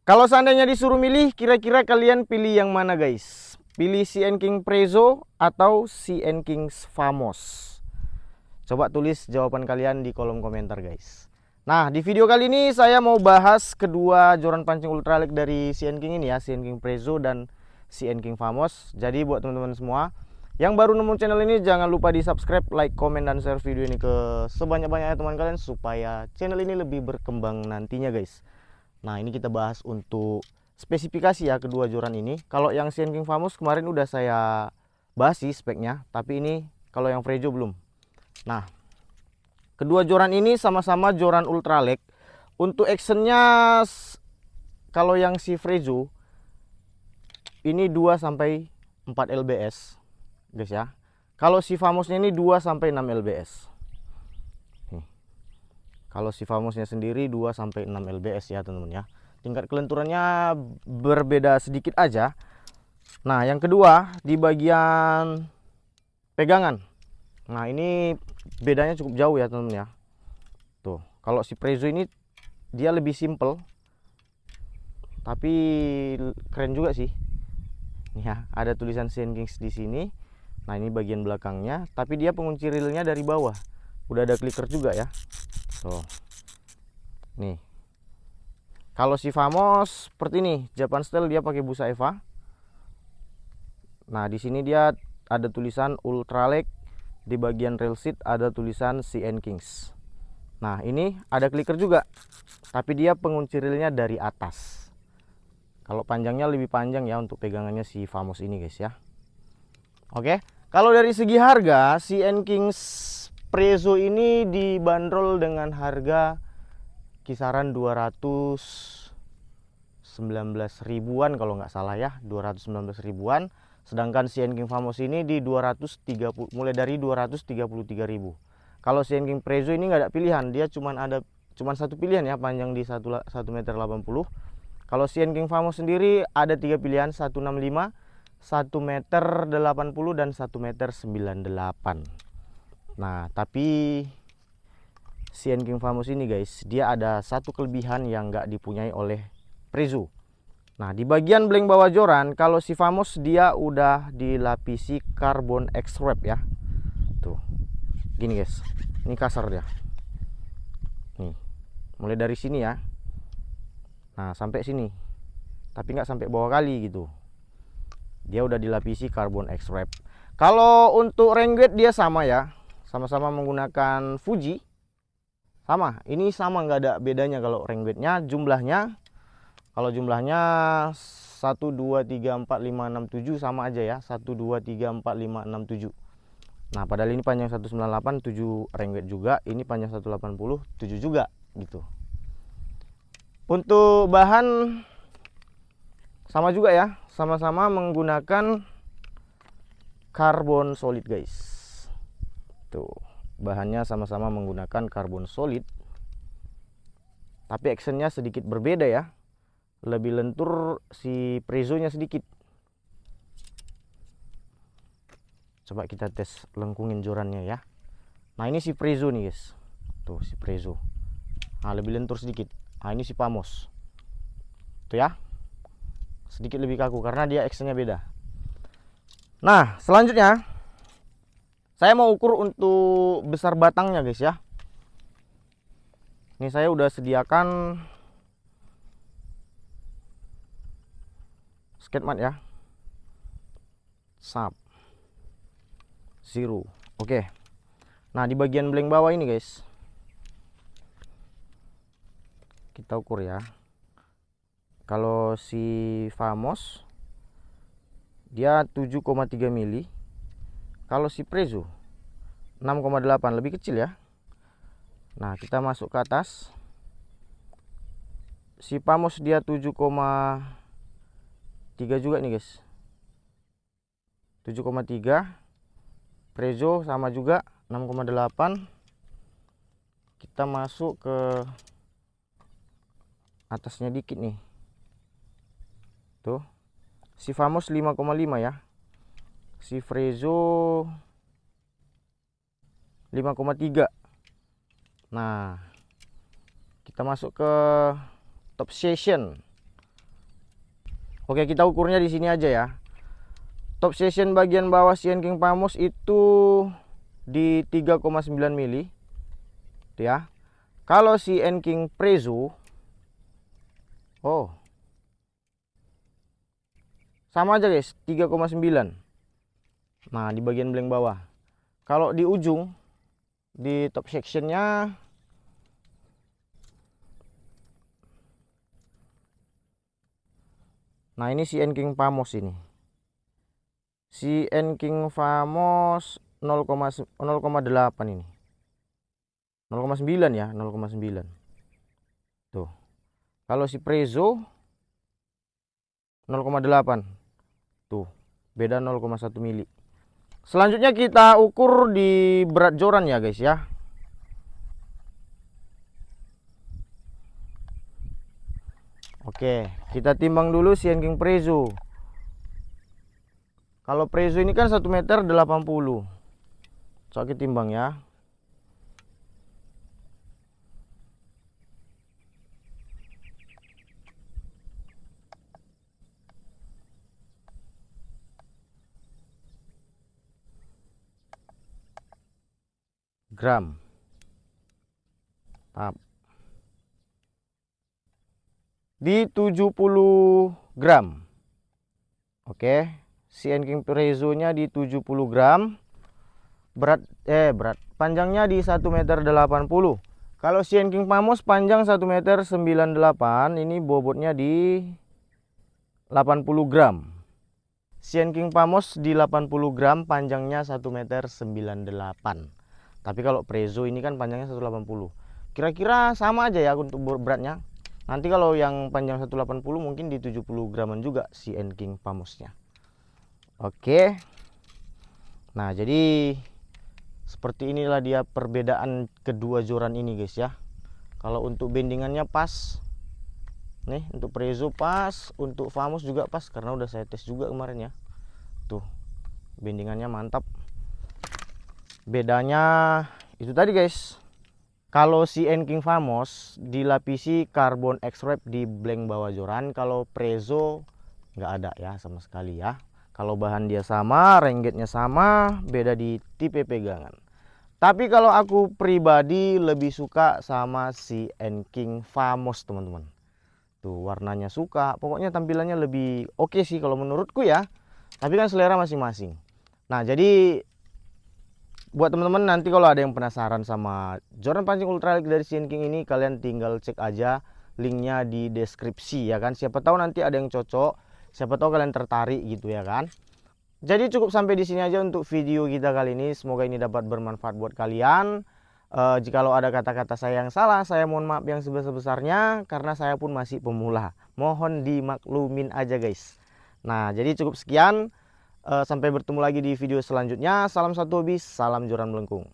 Kalau seandainya disuruh milih, kira-kira kalian pilih yang mana guys? Pilih CN King Prezo atau CN King Famos? Coba tulis jawaban kalian di kolom komentar guys. Nah, di video kali ini saya mau bahas kedua joran pancing ultralight dari CN King ini ya, CN King Prezo dan CN King Famos. Jadi buat teman-teman semua yang baru nemu channel ini, jangan lupa di subscribe, like, komen, dan share video ini ke sebanyak-banyaknya teman kalian supaya channel ini lebih berkembang nantinya guys. Nah, ini kita bahas untuk spesifikasi ya kedua joran ini. Kalau yang CN King Famos kemarin udah saya bahas sih speknya, tapi ini kalau yang Prezo belum. Nah, kedua joran ini sama-sama joran ultralight. Untuk actionnya, kalau yang si Prezo ini 2 sampai 4 lbs guys ya. Kalau si Famosnya ini 2 sampai 6 lbs. Kalau si Famosnya sendiri 2 sampai 6 lbs ya teman-teman ya. Tingkat kelenturannya berbeda sedikit aja. Nah, yang kedua di bagian pegangan. Nah, ini bedanya cukup jauh ya teman-teman ya. Tuh, kalau si Prezo ini dia lebih simple. Tapi keren juga sih. Nih ya, ada tulisan CN Kings di sini. Nah, ini bagian belakangnya, tapi dia pengunci reelnya dari bawah. Udah ada clicker juga ya. Tuh. Nih. Kalau si Famos seperti ini, Japan style, dia pakai busa Eva. Nah, di sini dia ada tulisan ultralight, di bagian rail seat ada tulisan CN Kings. Nah, ini ada clicker juga, tapi dia pengunci reelnya dari atas. Kalau panjangnya lebih panjang ya untuk pegangannya si Famos ini guys ya. Oke, kalau dari segi harga, CN Kings Prezo ini dibanderol dengan harga kisaran 219 ribuan kalau nggak salah ya, 219 ribuan. Sedangkan CN King Famos ini di 230, mulai dari 233 ribu. Kalau CN King Prezo ini nggak ada pilihan, dia cuman satu pilihan ya, panjang di 1 meter 80. Kalau CN King Famos sendiri ada 3 pilihan, 165, 1 meter 80, dan 1 meter 98. Nah, tapi CN King Famos ini guys, dia ada satu kelebihan yang nggak dipunyai oleh Prezo. Nah, di bagian blank bawah joran, kalau si Famos dia udah dilapisi carbon X-wrap ya. Tuh, gini guys, ini kasar dia. Nih, mulai dari sini ya. Nah, sampai sini, tapi nggak sampai bawah kali gitu. Dia udah dilapisi carbon X-wrap. Kalau untuk Renegade dia sama ya, sama-sama menggunakan Fuji. Sama, ini sama, nggak ada bedanya. Kalau Renegade-nya jumlahnya, kalau jumlahnya 1 2 3 4 5 6 7 sama aja ya, 1 2 3 4 5 6 7. Nah, padahal ini panjang 198, 7 Renegade juga, ini panjang 180, 7 juga gitu. Untuk bahan sama juga ya, sama-sama menggunakan karbon solid guys. Tuh, bahannya sama-sama menggunakan karbon solid, tapi actionnya sedikit berbeda ya. Lebih lentur si Prezo-nya sedikit. Coba kita tes lengkungin jorannya ya. Nah, ini si Prezo nih guys. Tuh si Prezo. Nah, lebih lentur sedikit. Nah, ini si Famos. Tuh ya, sedikit lebih kaku karena dia actionnya beda. Nah, selanjutnya saya mau ukur untuk besar batangnya guys ya. Ini saya udah sediakan skate mat ya. Sub Zero. Oke. Nah, di bagian blank bawah ini guys, kita ukur ya. Kalau si Famos dia 7,3 mili. Kalau si Prezo 6,8, lebih kecil ya. Nah, kita masuk ke atas. Si Famos dia 7,3 juga nih guys. 7,3. Prezo sama juga 6,8. Kita masuk ke atasnya dikit nih. Tuh. Si Famos 5,5 ya. Si Prezo 5,3. Nah, kita masuk ke top session. Oke, kita ukurnya di sini aja ya. Top session bagian bawah Sian King Famos itu di 3,9 mili ya. Kalau Sian King Prezo, oh sama aja guys, 3,9. Nah, di bagian blank bawah. Kalau di ujung, di top sectionnya, nah ini Sian King Famos ini. Sian King Famos 0,8 ini. 0,9 ya, 0,9. Tuh. Kalau si Prezo 0,8. Tuh, beda 0,1 mili. Selanjutnya kita ukur di berat joran ya guys ya. Oke, kita timbang dulu Sian King Prezo. Kalau Prezo ini kan 1 meter 80. Coba kita timbang ya. Gram. Tap. Di 70 gram. Oke, Sian King Prezo nya di 70 gram. Berat panjangnya di 1 meter 80. Kalau Sian King Famos panjang 1 meter 98, ini bobotnya di 80 gram. Sian King Famos di 80 gram, panjangnya 1 meter 98. Tapi kalau Prezo ini kan panjangnya 180. Kira-kira sama aja ya untuk beratnya. Nanti kalau yang panjang 180 mungkin di 70 graman juga Sian King Famosnya. Oke. Nah, jadi seperti inilah dia perbedaan kedua joran ini guys ya. Kalau untuk bendingannya pas. Nih, untuk Prezo pas, untuk Famos juga pas karena udah saya tes juga kemarin ya. Tuh, bendingannya mantap. Bedanya itu tadi guys. Kalau Sian King Famos dilapisi karbon X-wrap di blank bawah joran, kalau Prezo nggak ada ya sama sekali ya. Kalau bahan dia sama, renggetnya sama, beda di tipe pegangan. Tapi kalau aku pribadi lebih suka sama Sian King Famos teman-teman. Tuh warnanya suka, pokoknya tampilannya lebih oke sih kalau menurutku ya. Tapi kan selera masing-masing. Nah, jadi buat teman-teman nanti kalau ada yang penasaran sama joran pancing ultralight dari Sian King ini, kalian tinggal cek aja linknya di deskripsi ya kan. Siapa tahu nanti ada yang cocok, siapa tahu kalian tertarik gitu ya kan. Jadi cukup sampai di sini aja untuk video kita kali ini. Semoga ini dapat bermanfaat buat kalian. Jikalau ada kata-kata saya yang salah, saya mohon maaf yang sebesar-besarnya karena saya pun masih pemula. Mohon dimaklumin aja guys. Nah, jadi cukup sekian. Sampai bertemu lagi di video selanjutnya. Salam satu hobi, salam joran melengkung.